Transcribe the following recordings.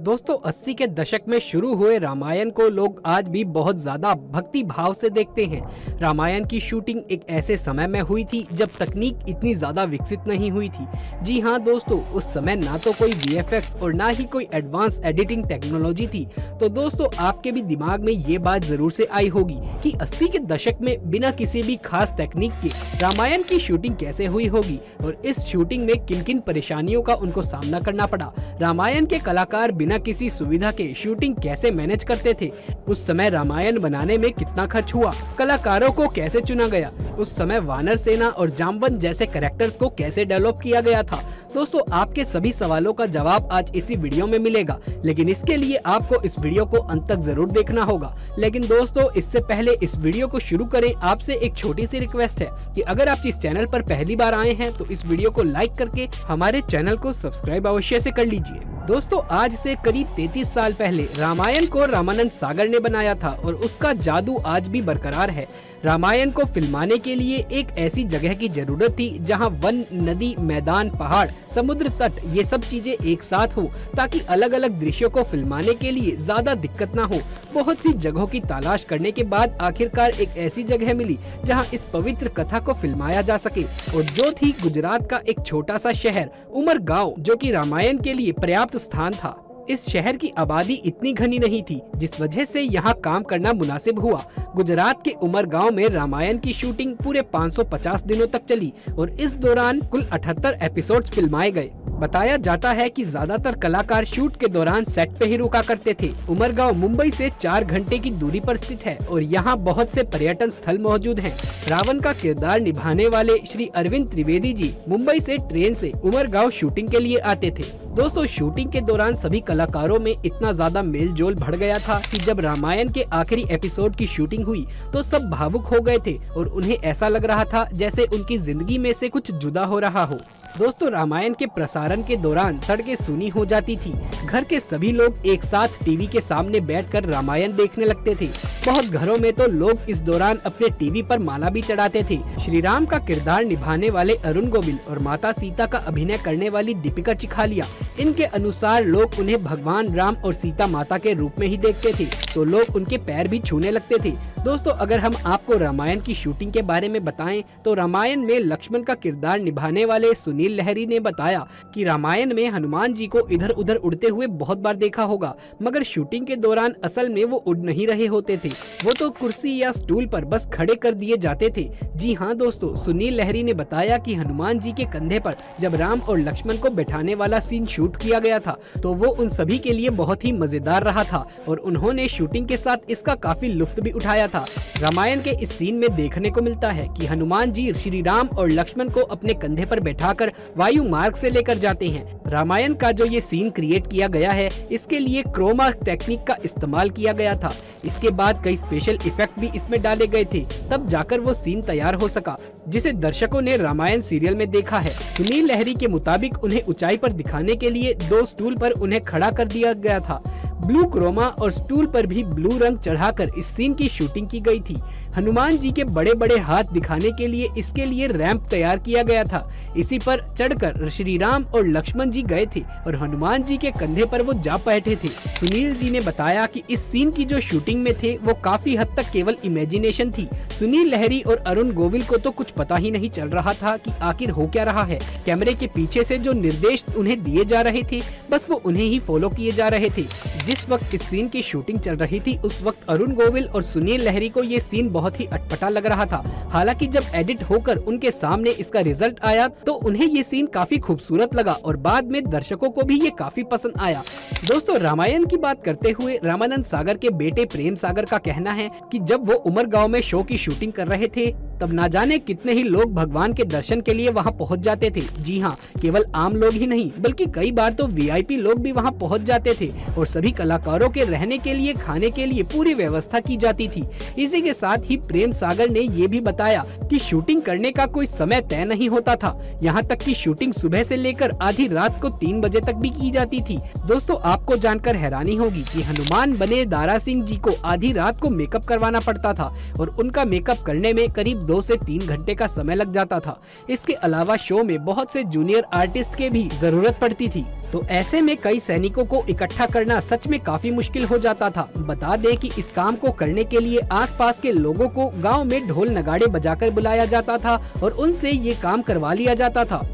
दोस्तों 80 के दशक में शुरू हुए रामायण को लोग आज भी बहुत ज्यादा भक्ति भाव से देखते हैं। रामायण की शूटिंग एक ऐसे समय में हुई थी जब तकनीक इतनी ज्यादा विकसित नहीं हुई थी। जी हाँ दोस्तों, उस समय ना तो कोई वीएफएक्स और ना ही कोई एडवांस एडिटिंग टेक्नोलॉजी थी। तो दोस्तों आपके भी दिमाग में ये बात जरूर से आई होगी कि 80 के दशक में बिना किसी भी खास तकनीक के रामायण की शूटिंग कैसे हुई होगी और इस शूटिंग में किन किन परेशानियों का उनको सामना करना पड़ा। रामायण के कलाकार बिना किसी सुविधा के शूटिंग कैसे मैनेज करते थे, उस समय रामायण बनाने में कितना खर्च हुआ, कलाकारों को कैसे चुना गया, उस समय वानर सेना और जामवंत जैसे कैरेक्टर्स को कैसे डेवलप किया गया था। दोस्तों आपके सभी सवालों का जवाब आज इसी वीडियो में मिलेगा, लेकिन इसके लिए आपको इस वीडियो को अंत तक जरूर देखना होगा। लेकिन दोस्तों इससे पहले इस वीडियो को शुरू करें, आपसे एक छोटी सी रिक्वेस्ट है कि अगर आप इस चैनल पर पहली बार आए हैं तो इस वीडियो को लाइक करके हमारे चैनल को सब्सक्राइब अवश्य से कर लीजिए। दोस्तों आज से करीब 33 साल पहले रामायण को रामानंद सागर ने बनाया था और उसका जादू आज भी बरकरार है। रामायण को फिल्माने के लिए एक ऐसी जगह की जरूरत थी जहां वन, नदी, मैदान, पहाड़, समुद्र तट ये सब चीजें एक साथ हो ताकि अलग अलग दृश्यों को फिल्माने के लिए ज्यादा दिक्कत ना हो। बहुत सी जगहों की तलाश करने के बाद आखिरकार एक ऐसी जगह मिली जहां इस पवित्र कथा को फिल्माया जा सके और जो थी गुजरात का एक छोटा सा शहर उमरगांव, जो कि रामायण के लिए पर्याप्त स्थान था। इस शहर की आबादी इतनी घनी नहीं थी जिस वजह से यहाँ काम करना मुनासिब हुआ। गुजरात के उमरगांव में रामायण की शूटिंग पूरे 550 दिनों तक चली और इस दौरान कुल 78 एपिसोड्स फिल्माए गए। बताया जाता है कि ज्यादातर कलाकार शूट के दौरान सेट पे ही रुका करते थे। उमरगांव मुंबई से 4 घंटे की दूरी पर स्थित है और यहाँ बहुत से पर्यटन स्थल मौजूद हैं। रावण का किरदार निभाने वाले श्री अरविंद त्रिवेदी जी मुंबई से ट्रेन से उमरगांव शूटिंग के लिए आते थे। दोस्तों शूटिंग के दौरान सभी कलाकारों में इतना ज्यादा मेल जोल बढ़ गया था कि जब रामायण के आखिरी एपिसोड की शूटिंग हुई तो सब भावुक हो गए थे और उन्हें ऐसा लग रहा था जैसे उनकी जिंदगी में से कुछ जुदा हो रहा हो। दोस्तों रामायण के प्रसारण के दौरान सड़कें सूनी हो जाती थी। घर के सभी लोग एक साथ टीवी के सामने बैठकर रामायण देखने लगते थे। बहुत घरों में तो लोग इस दौरान अपने टीवी पर माला भी चढ़ाते थे। श्री राम का किरदार निभाने वाले अरुण गोविल और माता सीता का अभिनय करने वाली दीपिका चिखालिया, इनके अनुसार लोग उन्हें भगवान राम और सीता माता के रूप में ही देखते थे तो लोग उनके पैर भी छूने लगते थे। दोस्तों अगर हम आपको रामायण की शूटिंग के बारे में बताएं तो रामायण में लक्ष्मण का किरदार निभाने वाले सुनील लहरी ने बताया कि रामायण में हनुमान जी को इधर उधर उड़ते हुए बहुत बार देखा होगा, मगर शूटिंग के दौरान असल में वो उड़ नहीं रहे होते थे, वो तो कुर्सी या स्टूल पर बस खड़े कर दिए जाते थे। जी हाँ दोस्तों, सुनील लहरी ने बताया कि हनुमान जी के कंधे पर जब राम और लक्ष्मण को बैठाने वाला सीन शूट किया गया था तो वो उन सभी के लिए बहुत ही मजेदार रहा था और उन्होंने शूटिंग के साथ इसका काफी लुत्फ भी उठाया था। रामायण के इस सीन में देखने को मिलता है कि हनुमान जी श्री राम और लक्ष्मण को अपने कंधे पर बैठाकर वायु मार्ग से लेकर जाते हैं। रामायण का जो ये सीन क्रिएट किया गया है इसके लिए क्रोमा टेक्निक का इस्तेमाल किया गया था। इसके बाद कई स्पेशल इफेक्ट भी इसमें डाले गए थे, तब जाकर वो सीन तैयार हो सका जिसे दर्शकों ने रामायण सीरियल में देखा है। सुनील लहरी के मुताबिक उन्हें ऊंचाई पर दिखाने के लिए 2 स्टूल पर उन्हें खड़ा कर दिया गया था। ब्लू क्रोमा और स्टूल पर भी ब्लू रंग चढ़ाकर इस सीन की शूटिंग की गई थी। हनुमान जी के बड़े बड़े हाथ दिखाने के लिए इसके लिए रैंप तैयार किया गया था। इसी पर चढ़कर श्री राम और लक्ष्मण जी गए थे और हनुमान जी के कंधे पर वो जा बैठे थे। सुनील जी ने बताया कि इस सीन की जो शूटिंग में थे वो काफी हद तक केवल इमेजिनेशन थी। सुनील लहरी और अरुण गोविल को तो कुछ पता ही नहीं चल रहा था कि आखिर हो क्या रहा है। कैमरे के पीछे से जो निर्देश उन्हें दिए जा रहे थे बस वो उन्हें ही फॉलो किए जा रहे थे। जिस वक्त इस सीन की शूटिंग चल रही थी उस वक्त अरुण गोविल और सुनील लहरी को ये सीन बहुत ही अटपटा लग रहा था। हालांकि जब एडिट होकर उनके सामने इसका रिजल्ट आया तो उन्हें ये सीन काफी खूबसूरत लगा और बाद में दर्शकों को भी ये काफी पसंद आया। दोस्तों रामायण की बात करते हुए रामानंद सागर के बेटे प्रेम सागर का कहना है कि जब वो उमरगांव में शो की शूटिंग कर रहे थे तब ना जाने कितने ही लोग भगवान के दर्शन के लिए वहां पहुंच जाते थे। जी हाँ, केवल आम लोग ही नहीं बल्कि कई बार तो वीआईपी लोग भी वहां पहुंच जाते थे और सभी कलाकारों के रहने के लिए, खाने के लिए पूरी व्यवस्था की जाती थी। इसी के साथ ही प्रेम सागर ने ये भी बताया कि शूटिंग करने का कोई समय तय नहीं होता था, यहाँ तक कि शूटिंग सुबह से लेकर आधी रात को 3 बजे तक भी की जाती थी। दोस्तों आपको जानकर हैरानी होगी कि हनुमान बने दारा सिंह जी को आधी रात को मेकअप करवाना पड़ता था और उनका मेकअप करने में करीब 2 से 3 घंटे का समय लग जाता था। इसके अलावा शो में बहुत से जूनियर आर्टिस्ट के भी जरूरत पड़ती थी, तो ऐसे में कई सैनिकों को इकट्ठा करना सच में काफी मुश्किल हो जाता था। बता दें कि इस काम को करने के लिए आसपास के लोगों को गांव में ढोल नगाड़े बजाकर बुलाया जाता था और उनसे ये काम करवा लिया जाता था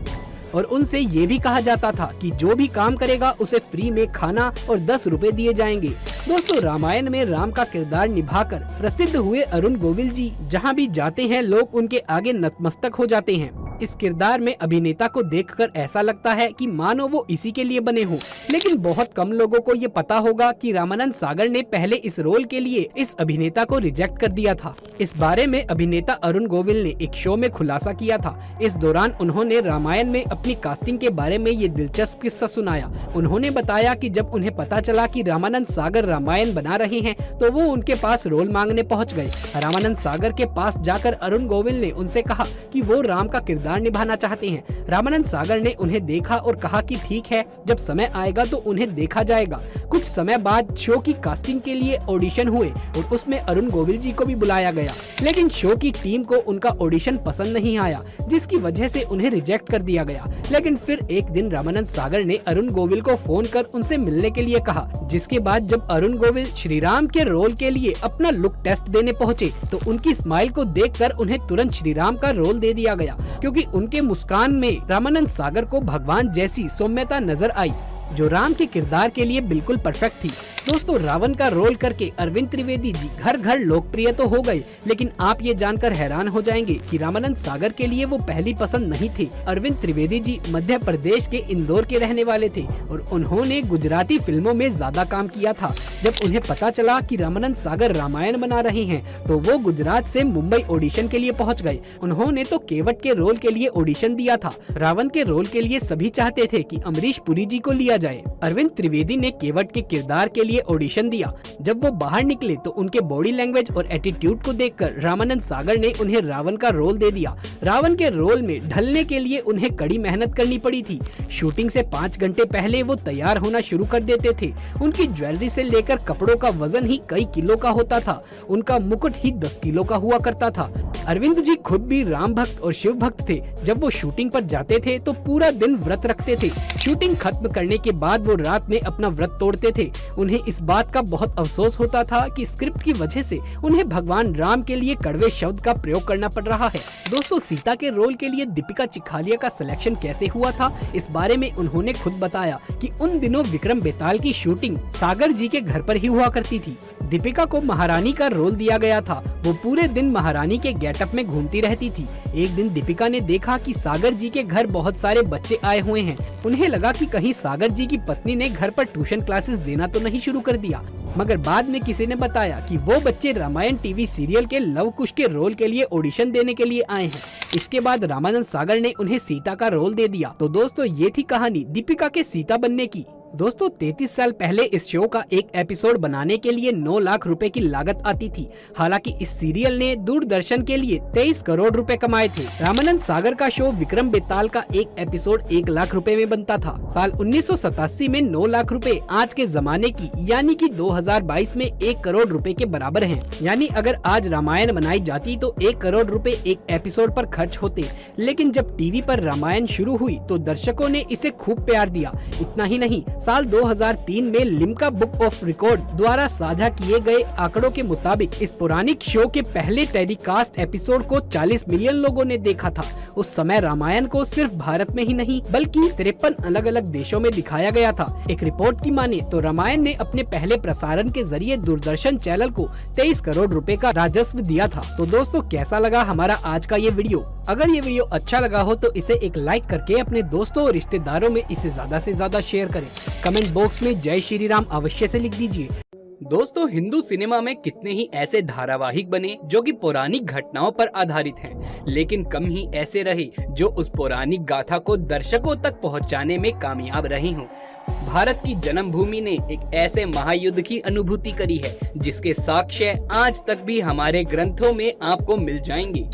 और उनसे ये भी कहा जाता था कि जो भी काम करेगा उसे फ्री में खाना और 10 रुपए दिए जाएंगे। दोस्तों, रामायण में राम का किरदार निभाकर प्रसिद्ध हुए अरुण गोविल जी जहां भी जाते हैं लोग उनके आगे नतमस्तक हो जाते हैं। इस किरदार में अभिनेता को देखकर ऐसा लगता है कि मानो वो इसी के लिए बने हों। लेकिन बहुत कम लोगों को ये पता होगा कि रामानंद सागर ने पहले इस रोल के लिए इस अभिनेता को रिजेक्ट कर दिया था। इस बारे में अभिनेता अरुण गोविल ने एक शो में खुलासा किया था। इस दौरान उन्होंने रामायण में अपनी कास्टिंग के बारे में ये दिलचस्प किस्सा सुनाया। उन्होंने बताया कि जब उन्हें पता चला कि रामानंद सागर रामायण बना रहे हैं तो वो उनके पास रोल मांगने पहुँच गए। रामानंद सागर के पास जाकर अरुण गोविल ने उनसे कहा कि वो राम का किरदार निभाना चाहते हैं। रामानंद सागर ने उन्हें देखा और कहा कि ठीक है, जब समय आएगा तो उन्हें देखा जाएगा। कुछ समय बाद शो की कास्टिंग के लिए ऑडिशन हुए और उसमें अरुण गोविल जी को भी बुलाया गया, लेकिन शो की टीम को उनका ऑडिशन पसंद नहीं आया, जिसकी वजह से उन्हें रिजेक्ट कर दिया गया। लेकिन फिर एक दिन रामानंद सागर ने अरुण गोविल को फोन कर उनसे मिलने के लिए कहा, जिसके बाद जब अरुण गोविल श्री राम के रोल के लिए अपना लुक टेस्ट देने पहुँचे तो उनकी स्माइल को देखकर उन्हें तुरंत श्री राम का रोल दे दिया गया, क्योंकि उनके मुस्कान में रामानंद सागर को भगवान जैसी सौम्यता नजर आई, जो राम के किरदार के लिए बिल्कुल परफेक्ट थी। दोस्तों, रावण का रोल करके अरविंद त्रिवेदी जी घर घर लोकप्रिय तो हो गए, लेकिन आप ये जानकर हैरान हो जाएंगे कि रामानंद सागर के लिए वो पहली पसंद नहीं थे। अरविंद त्रिवेदी जी मध्य प्रदेश के इंदौर के रहने वाले थे और उन्होंने गुजराती फिल्मों में ज्यादा काम किया था। जब उन्हें पता चला कि रामानंद सागर रामायण बना रहे हैं तो वो गुजरात से मुंबई ऑडिशन के लिए पहुँच गए। उन्होंने तो केवट के रोल के लिए ऑडिशन दिया था। रावण के रोल के लिए सभी चाहते थे कि अमरीश पुरी जी को लिया जाए। अरविंद त्रिवेदी ने केवट के किरदार के लिए ऑडिशन दिया। जब वो बाहर निकले तो उनके बॉडी लैंग्वेज और एटीट्यूड को देखकर रामानंद सागर ने उन्हें रावण का रोल दे दिया। रावण के रोल में ढलने के लिए उन्हें कड़ी मेहनत करनी पड़ी थी। शूटिंग से 5 घंटे पहले वो तैयार होना शुरू कर देते थे। उनकी ज्वेलरी से लेकर कपड़ों का वजन ही कई किलो का होता था। उनका मुकुट ही 10 किलो का हुआ करता था। अरविंद जी खुद भी राम भक्त और शिव भक्त थे। जब वो शूटिंग पर जाते थे तो पूरा दिन व्रत रखते थे। शूटिंग खत्म करने के बाद वो रात में अपना व्रत तोड़ते थे। उन्हें इस बात का बहुत अफसोस होता था कि स्क्रिप्ट की वजह से उन्हें भगवान राम के लिए कड़वे शब्द का प्रयोग करना पड़ रहा है। दोस्तों, सीता के रोल के लिए दीपिका चिखालिया का सिलेक्शन कैसे हुआ था, इस बारे में उन्होंने खुद बताया कि उन दिनों विक्रम बेताल की शूटिंग सागर जी के घर पर ही हुआ करती थी। दीपिका को महारानी का रोल दिया गया था। वो पूरे दिन महारानी के गेटअप में घूमती रहती थी। एक दिन दीपिका ने देखा कि सागर जी के घर बहुत सारे बच्चे आए हुए हैं। उन्हें लगा कि कहीं सागर जी की पत्नी ने घर पर ट्यूशन क्लासेस देना तो नहीं शुरू कर दिया, मगर बाद में किसी ने बताया कि वो बच्चे रामायण टीवी सीरियल के लव कुश के रोल के लिए ऑडिशन देने के लिए आए हैं। इसके बाद रामानंद सागर ने उन्हें सीता का रोल दे दिया। तो दोस्तों, ये थी कहानी दीपिका के सीता बनने की। दोस्तों, 33 साल पहले इस शो का एक एपिसोड बनाने के लिए 9 लाख रुपए की लागत आती थी। हालांकि इस सीरियल ने दूरदर्शन के लिए 23 करोड़ रुपए कमाए थे। रामानंद सागर का शो विक्रम बेताल का एक एपिसोड 1 लाख रुपए में बनता था। साल 1987 में 9 लाख रुपए आज के जमाने की यानी कि 2022 में 1 करोड़ रुपए के बराबर हैं। यानी अगर आज रामायण बनाई जाती तो 1 करोड़ रुपए एक एपिसोड पर खर्च होते। लेकिन जब टीवी पर रामायण शुरू हुई तो दर्शकों ने इसे खूब प्यार दिया। इतना ही नहीं, साल 2003 में लिम्का बुक ऑफ रिकॉर्ड द्वारा साझा किए गए आंकड़ों के मुताबिक इस पौराणिक शो के पहले टेलीकास्ट एपिसोड को 40 मिलियन लोगों ने देखा था। उस समय रामायण को सिर्फ भारत में ही नहीं बल्कि 53 अलग अलग देशों में दिखाया गया था। एक रिपोर्ट की माने तो रामायण ने अपने पहले प्रसारण के जरिए दूरदर्शन चैनल को 23 करोड़ रुपए का राजस्व दिया था। तो दोस्तों, कैसा लगा हमारा आज का ये वीडियो? अगर ये वीडियो अच्छा लगा हो तो इसे एक लाइक करके अपने दोस्तों और रिश्तेदारों में इसे ज्यादा से ज्यादा शेयर करें। कमेंट बॉक्स में जय श्री राम अवश्य से लिख दीजिए। दोस्तों, हिंदू सिनेमा में कितने ही ऐसे धारावाहिक बने जो कि पौराणिक घटनाओं पर आधारित हैं, लेकिन कम ही ऐसे रहे जो उस पौराणिक गाथा को दर्शकों तक पहुंचाने में कामयाब रहे हों। भारत की जन्मभूमि ने एक ऐसे महायुद्ध की अनुभूति करी है जिसके साक्ष्य आज तक भी हमारे ग्रंथों में आपको मिल जाएंगे।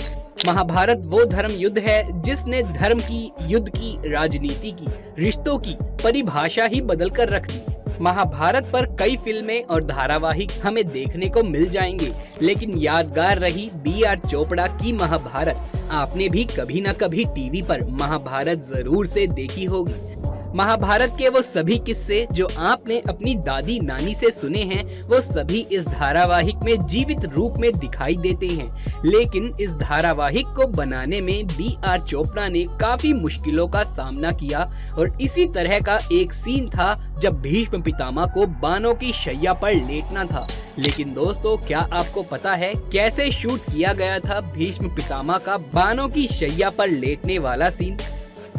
महाभारत वो धर्म युद्ध है जिसने धर्म की, युद्ध की, राजनीति की, रिश्तों की परिभाषा ही बदल कर रख दी। महाभारत पर कई फिल्में और धारावाहिक हमें देखने को मिल जाएंगे, लेकिन यादगार रही बी.आर. चोपड़ा की महाभारत। आपने भी कभी न कभी टीवी पर महाभारत जरूर से देखी होगी। महाभारत के वो सभी किस्से जो आपने अपनी दादी नानी से सुने हैं, वो सभी इस धारावाहिक में जीवित रूप में दिखाई देते हैं। लेकिन इस धारावाहिक को बनाने में बी.आर. चोपड़ा ने काफी मुश्किलों का सामना किया और इसी तरह का एक सीन था जब भीष्म पितामह को बाणों की शैया पर लेटना था। लेकिन दोस्तों, क्या आपको पता है कैसे शूट किया गया था भीष्म पितामह का बाणों की शैया पर लेटने वाला सीन?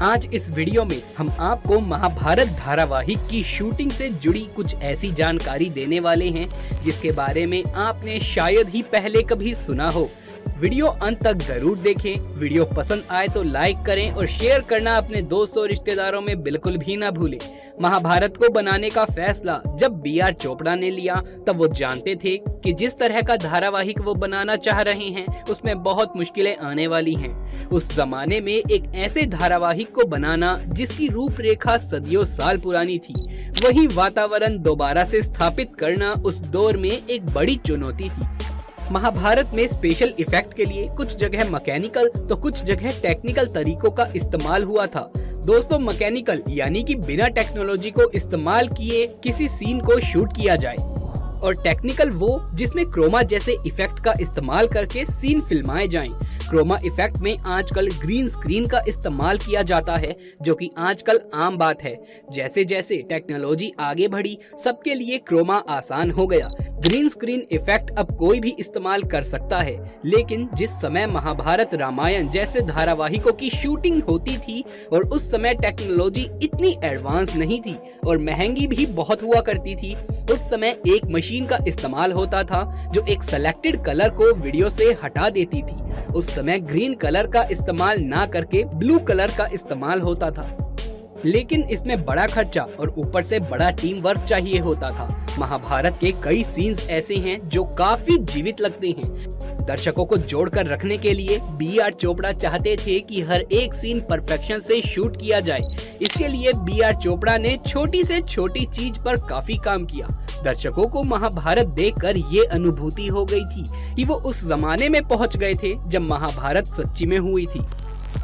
आज इस वीडियो में हम आपको महाभारत धारावाहिक की शूटिंग से जुड़ी कुछ ऐसी जानकारी देने वाले हैं जिसके बारे में आपने शायद ही पहले कभी सुना हो। वीडियो अंत तक जरूर देखें। वीडियो पसंद आए तो लाइक करें और शेयर करना अपने दोस्तों और रिश्तेदारों में बिल्कुल भी ना भूलें। महाभारत को बनाने का फैसला जब बी.आर. चोपड़ा ने लिया तब वो जानते थे कि जिस तरह का धारावाहिक वो बनाना चाह रहे हैं उसमें बहुत मुश्किलें आने वाली हैं। उस जमाने में एक ऐसे धारावाहिक को बनाना जिसकी रूपरेखा सदियों साल पुरानी थी, वही वातावरण दोबारा से स्थापित करना उस दौर में एक बड़ी चुनौती थी। महाभारत में स्पेशल इफेक्ट के लिए कुछ जगह मैकेनिकल तो कुछ जगह टेक्निकल तरीकों का इस्तेमाल हुआ था। दोस्तों, मैकेनिकल यानी कि बिना टेक्नोलॉजी को इस्तेमाल किए किसी सीन को शूट किया जाए, और टेक्निकल वो जिसमें क्रोमा जैसे इफेक्ट का इस्तेमाल करके सीन फिल्माए जाएं। क्रोमा इफेक्ट में आजकल ग्रीन स्क्रीन का इस्तेमाल किया जाता है, जो कि आजकल आम बात है। जैसे जैसे टेक्नोलॉजी आगे बढ़ी, सबके लिए क्रोमा आसान हो गया। ग्रीन स्क्रीन इफेक्ट अब कोई भी इस्तेमाल कर सकता है। लेकिन जिस समय महाभारत रामायण जैसे धारावाहिकों की शूटिंग होती थी और उस समय टेक्नोलॉजी इतनी एडवांस नहीं थी और महंगी भी बहुत हुआ करती थी, उस समय एक मशीन का इस्तेमाल होता था जो एक सेलेक्टेड कलर को वीडियो से हटा देती थी। उस समय ग्रीन कलर का इस्तेमाल ना करके ब्लू कलर का इस्तेमाल होता था, लेकिन इसमें बड़ा खर्चा और ऊपर से बड़ा टीम वर्क चाहिए होता था। महाभारत के कई सीन्स ऐसे हैं जो काफी जीवित लगते हैं। दर्शकों को जोड़कर रखने के लिए बी.आर. चोपड़ा चाहते थे कि हर एक सीन परफेक्शन से शूट किया जाए। इसके लिए बी.आर. चोपड़ा ने छोटी से छोटी चीज पर काफी काम किया। दर्शकों को महाभारत देखकर ये अनुभूति हो गई थी कि वो उस जमाने में पहुंच गए थे जब महाभारत सच्ची में हुई थी।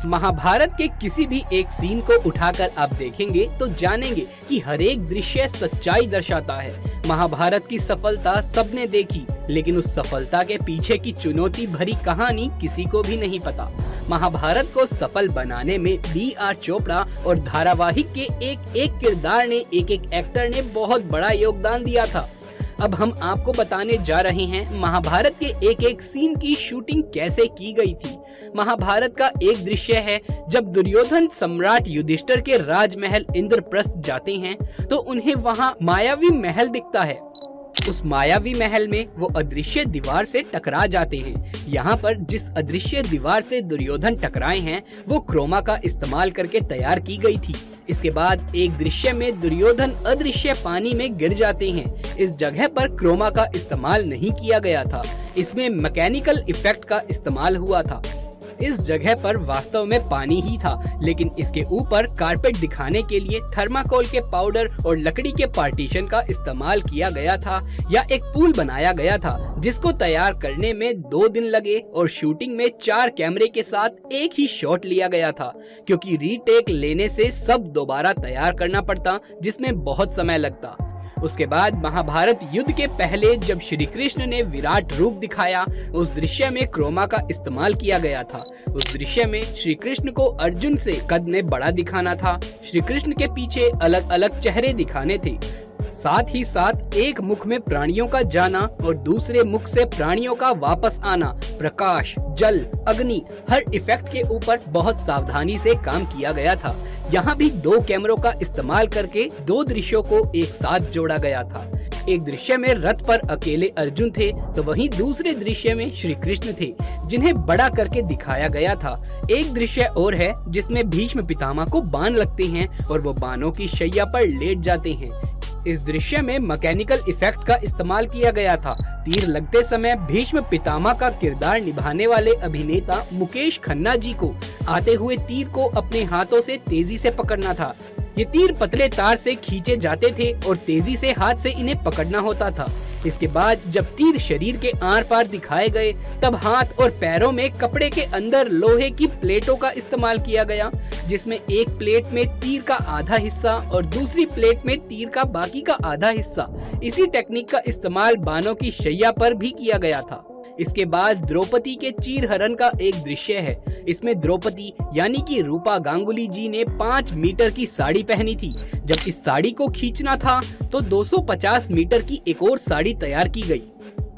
महाभारत के किसी भी एक सीन को उठाकर आप देखेंगे तो जानेंगे कि हर एक दृश्य सच्चाई दर्शाता है। महाभारत की सफलता सबने देखी, लेकिन उस सफलता के पीछे की चुनौती भरी कहानी किसी को भी नहीं पता। महाभारत को सफल बनाने में बी.आर. चोपड़ा और धारावाहिक के एक एक किरदार ने, एक एक एक्टर ने बहुत बड़ा योगदान दिया था। अब हम आपको बताने जा रहे हैं महाभारत के एक एक सीन की शूटिंग कैसे की गई थी। महाभारत का एक दृश्य है जब दुर्योधन सम्राट युधिष्ठिर के राजमहल इंद्रप्रस्थ जाते हैं तो उन्हें वहां मायावी महल दिखता है। उस मायावी महल में वो अदृश्य दीवार से टकरा जाते हैं। यहाँ पर जिस अदृश्य दीवार से दुर्योधन टकराए हैं वो क्रोमा का इस्तेमाल करके तैयार की गई थी। इसके बाद एक दृश्य में दुर्योधन अदृश्य पानी में गिर जाते हैं। इस जगह पर क्रोमा का इस्तेमाल नहीं किया गया था, इसमें मैकेनिकल इफेक्ट का इस्तेमाल हुआ था। इस जगह पर वास्तव में पानी ही था, लेकिन इसके ऊपर कारपेट दिखाने के लिए थर्माकोल के पाउडर और लकड़ी के पार्टीशन का इस्तेमाल किया गया था, या एक पुल बनाया गया था जिसको तैयार करने में 2 दिन लगे और शूटिंग में 4 कैमरे के साथ एक ही शॉट लिया गया था, क्योंकि रीटेक लेने से सब दोबारा तैयार करना पड़ता जिसमें बहुत समय लगता। उसके बाद महाभारत युद्ध के पहले जब श्री कृष्ण ने विराट रूप दिखाया, उस दृश्य में क्रोमा का इस्तेमाल किया गया था। उस दृश्य में श्री कृष्ण को अर्जुन से कद में बड़ा दिखाना था। श्री कृष्ण के पीछे अलग अलग चेहरे दिखाने थे। साथ ही साथ एक मुख में प्राणियों का जाना और दूसरे मुख से प्राणियों का वापस आना, प्रकाश, जल, अग्नि, हर इफेक्ट के ऊपर बहुत सावधानी से काम किया गया था। यहाँ भी 2 कैमरों का इस्तेमाल करके 2 दृश्यों को एक साथ जोड़ा गया था। एक दृश्य में रथ पर अकेले अर्जुन थे तो वहीं दूसरे दृश्य में श्री कृष्ण थे, जिन्हें बड़ा करके दिखाया गया था। एक दृश्य और है जिसमें भीष्म पितामह को बाण लगते हैं और वो बाणों की शैया पर लेट जाते हैं। इस दृश्य में मैकेनिकल इफेक्ट का इस्तेमाल किया गया था। तीर लगते समय भीष्म पितामह का किरदार निभाने वाले अभिनेता मुकेश खन्ना जी को आते हुए तीर को अपने हाथों से तेजी से पकड़ना था। ये तीर पतले तार से खींचे जाते थे और तेजी से हाथ से इन्हें पकड़ना होता था। इसके बाद जब तीर शरीर के आर पार दिखाए गए तब हाथ और पैरों में कपड़े के अंदर लोहे की प्लेटों का इस्तेमाल किया गया, जिसमें एक प्लेट में तीर का आधा हिस्सा और दूसरी प्लेट में तीर का बाकी का आधा हिस्सा। इसी टेक्निक का इस्तेमाल बाणों की शैया पर भी किया गया था। इसके बाद द्रौपदी के चीरहरण का एक दृश्य है। इसमें द्रौपदी यानी कि रूपा गांगुली जी ने 5 मीटर की साड़ी पहनी थी। जब इस साड़ी को खींचना था तो 250 मीटर की एक और साड़ी तैयार की गई।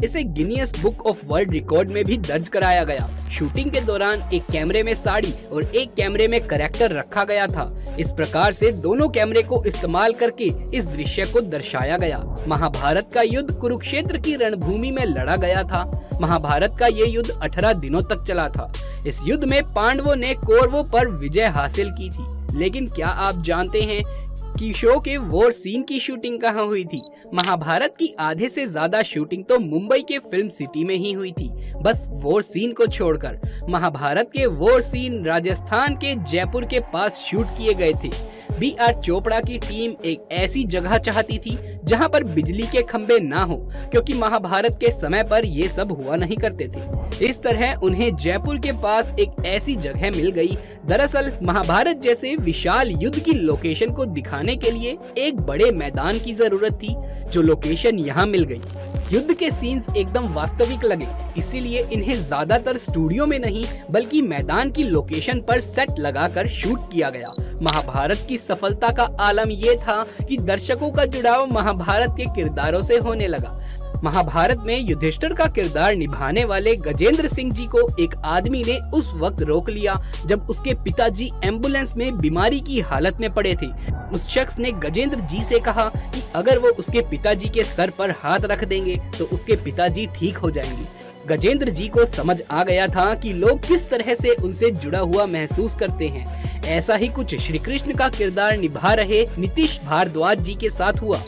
इसे Guinness book of world record में भी दर्ज कराया गया। शूटिंग के दौरान एक कैमरे में साड़ी और एक कैमरे में करैक्टर रखा गया था। इस प्रकार से दोनों कैमरे को इस्तेमाल करके इस दृश्य को दर्शाया गया। महाभारत का युद्ध कुरुक्षेत्र की रणभूमि में लड़ा गया था। महाभारत का ये युद्ध 18 दिनों तक चला था। इस युद्ध में पांडवों ने कौरवों पर विजय हासिल की थी। लेकिन क्या आप जानते हैं कि शो के वॉर सीन की शूटिंग कहाँ हुई थी? महाभारत की आधे से ज्यादा शूटिंग तो मुंबई के फिल्म सिटी में ही हुई थी, बस वॉर सीन को छोड़कर। महाभारत के वॉर सीन राजस्थान के जयपुर के पास शूट किए गए थे। B.R. चोपड़ा की टीम एक ऐसी जगह चाहती थी जहां पर बिजली के खंभे ना हो, क्योंकि महाभारत के समय पर ये सब हुआ नहीं करते थे। इस तरह उन्हें जयपुर के पास एक ऐसी जगह मिल गई। दरअसल महाभारत जैसे विशाल युद्ध की लोकेशन को दिखाने के लिए एक बड़े मैदान की जरूरत थी, जो लोकेशन यहाँ मिल गई। युद्ध के सीन्स एकदम वास्तविक लगे, इसीलिए इन्हें ज्यादातर स्टूडियो में नहीं बल्कि मैदान की लोकेशन पर सेट लगाकर शूट किया गया। महाभारत की सफलता का आलम ये था कि दर्शकों का जुड़ाव महाभारत के किरदारों से होने लगा। महाभारत में युधिष्ठिर का किरदार निभाने वाले गजेंद्र सिंह जी को एक आदमी ने उस वक्त रोक लिया जब उसके पिताजी एम्बुलेंस में बीमारी की हालत में पड़े थे। उस शख्स ने गजेंद्र जी से कहा कि अगर वो उसके पिताजी के सर पर हाथ रख देंगे तो उसके पिताजी ठीक हो जाएंगे। गजेंद्र जी को समझ आ गया था कि लोग किस तरह से उनसे जुड़ा हुआ महसूस करते हैं। ऐसा ही कुछ श्री कृष्ण का किरदार निभा रहे नीतीश भारद्वाज जी के साथ हुआ।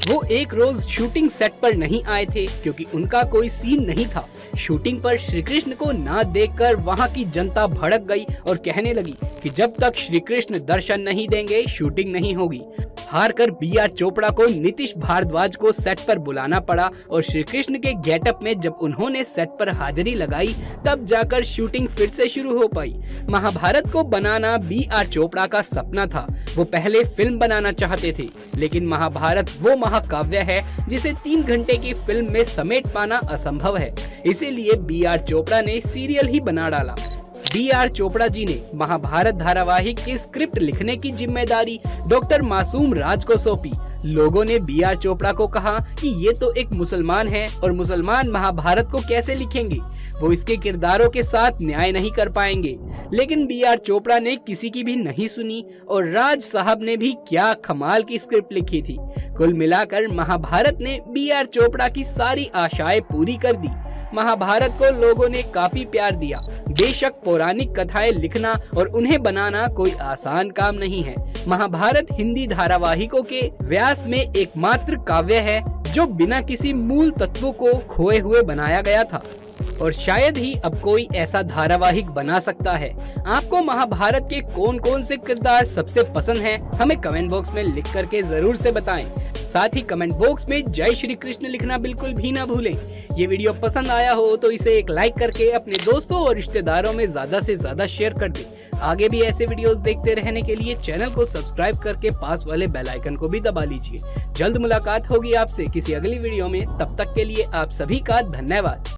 वो एक रोज शूटिंग सेट पर नहीं आए थे क्योंकि उनका कोई सीन नहीं था। शूटिंग पर श्री कृष्ण को ना देखकर वहाँ की जनता भड़क गई और कहने लगी कि जब तक श्री कृष्ण दर्शन नहीं देंगे शूटिंग नहीं होगी। हारकर B.R. चोपड़ा को नीतीश भारद्वाज को सेट पर बुलाना पड़ा और श्री कृष्ण के गेटअप में जब उन्होंने सेट पर हाजिरी लगाई तब जाकर शूटिंग फिर से शुरू हो पाई। महाभारत को बनाना B.R. चोपड़ा का सपना था। वो पहले फिल्म बनाना चाहते थे, लेकिन महाभारत वो महाकाव्य है जिसे 3 घंटे की फिल्म में समेट पाना असंभव है। इसीलिए B.R. चोपड़ा ने सीरियल ही बना डाला। B.R. चोपड़ा जी ने महाभारत धारावाहिक की स्क्रिप्ट लिखने की जिम्मेदारी डॉक्टर मासूम राज को सौंपी। लोगों ने B.R. चोपड़ा को कहा कि ये तो एक मुसलमान है और मुसलमान महाभारत को कैसे लिखेंगे, वो इसके किरदारों के साथ न्याय नहीं कर पाएंगे। लेकिन B.R. चोपड़ा ने किसी की भी नहीं सुनी और राज साहब ने भी क्या कमाल की स्क्रिप्ट लिखी थी। कुल मिलाकर महाभारत ने B.R. चोपड़ा की सारी आशाएं पूरी कर दी। महाभारत को लोगों ने काफी प्यार दिया। बेशक पौराणिक कथाएं लिखना और उन्हें बनाना कोई आसान काम नहीं है। महाभारत हिंदी धारावाहिकों के व्यास में एकमात्र काव्य है जो बिना किसी मूल तत्वों को खोए हुए बनाया गया था, और शायद ही अब कोई ऐसा धारावाहिक बना सकता है। आपको महाभारत के कौन कौन से किरदार सबसे पसंद हैं, हमें कमेंट बॉक्स में लिख करके जरूर से बताएं। साथ ही कमेंट बॉक्स में जय श्री कृष्ण लिखना बिल्कुल भी ना भूलें। ये वीडियो पसंद आया हो तो इसे एक लाइक करके अपने दोस्तों और रिश्तेदारों में ज्यादा से ज्यादा शेयर कर दें। आगे भी ऐसे वीडियोस देखते रहने के लिए चैनल को सब्सक्राइब करके पास वाले बेल आइकन को भी दबा लीजिए। जल्द मुलाकात होगी आपसे किसी अगली वीडियो में, तब तक के लिए आप सभी का धन्यवाद।